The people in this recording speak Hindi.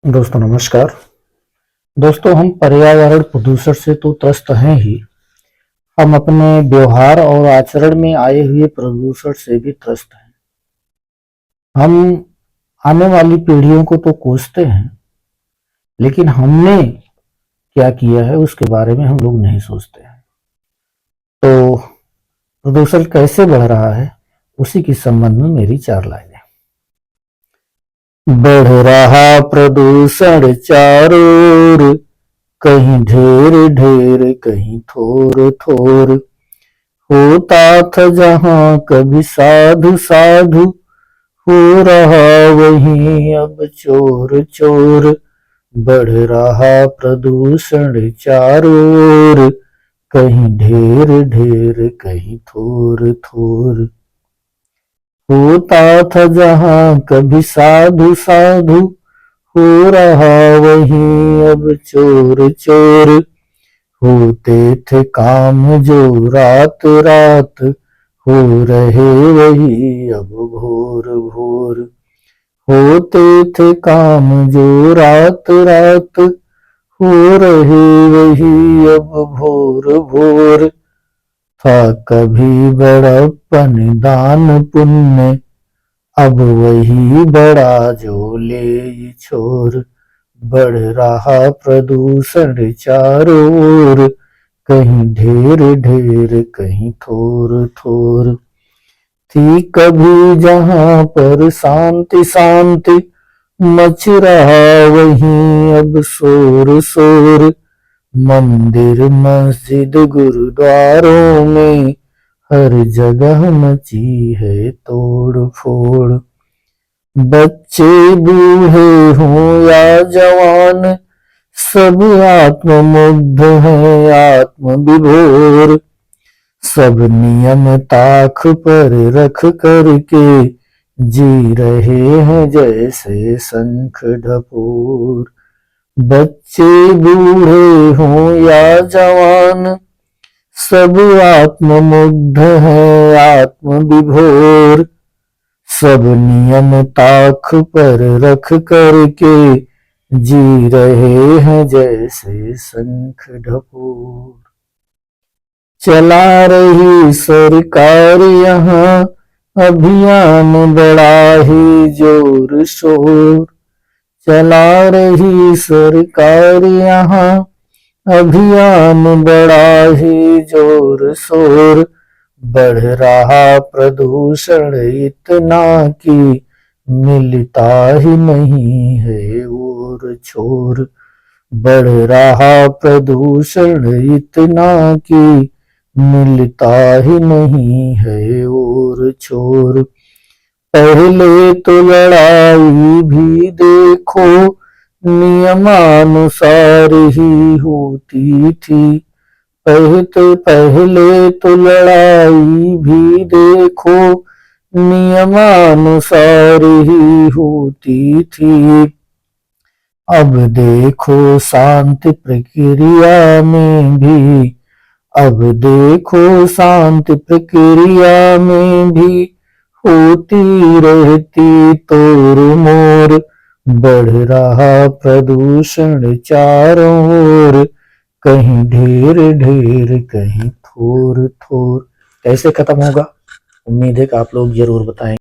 दोस्तों नमस्कार। दोस्तों हम पर्यावरण प्रदूषण से तो त्रस्त हैं ही, हम अपने व्यवहार और आचरण में आए हुए प्रदूषण से भी त्रस्त हैं। हम आने वाली पीढ़ियों को तो कोसते हैं, लेकिन हमने क्या किया है उसके बारे में हम लोग नहीं सोचते हैं। तो प्रदूषण कैसे बढ़ रहा है उसी के संबंध में मेरी 4 लाइनें। बढ़ रहा प्रदूषण चारों ओर, कहीं ढेर ढेर कहीं थोर थोर, होता था जहां कभी साधु साधु, हो रहा वहीं अब चोर चोर। बढ़ रहा प्रदूषण चारों ओर, कहीं ढेर ढेर कहीं थोर थोर, होता था जहां कभी साधु साधु, हो रहा वहीं अब चोर चोर। होते थे काम जो रात रात, हो रहे वही अब भोर भोर। होते थे काम जो रात रात, हो रहे वही अब भोर भोर। था कभी बड़प्पन दान पुण्य, अब वही बड़ा जो ले छोर। बढ़ रहा प्रदूषण चारों ओर, कहीं ढेर ढेर कहीं थोर थोर। थी कभी जहां पर शांति शांति, मच रहा वहीं अब शोर शोर। मंदिर मस्जिद गुरुद्वारों में, हर जगह मची है तोड़ फोड़। बच्चे बूढ़े हों या जवान, सब आत्ममुग्ध हैं आत्म विभोर। सब नियम ताख पर रख करके, जी रहे हैं जैसे शंख ढपोर। बच्चे बूढ़े हों या जवान, सब आत्ममुग्ध हैं आत्म विभोर। सब नियम ताख पर रख करके, जी रहे हैं जैसे शंख ढपोर। चला रही सरकार यहाँ अभियान बड़ा ही जोर शोर। चला रही सरकार यहाँ अभियान बड़ा ही जोर शोर। बढ़ रहा प्रदूषण इतना कि मिलता ही नहीं है और छोर। बढ़ रहा प्रदूषण इतना कि मिलता ही नहीं है और छोर। पहले तो लड़ाई भी देखो नियमानुसार ही होती थी। पहले तो लड़ाई भी देखो नियमानुसार ही होती थी। अब देखो शांति प्रक्रिया में भी, अब देखो शांति प्रक्रिया में भी, होती रहती तोड़ मोड़। बढ़ रहा प्रदूषण चारों ओर, कहीं ढेर ढेर कहीं थोर थोर। कैसे खत्म होगा? उम्मीद है कि आप लोग जरूर बताएंगे।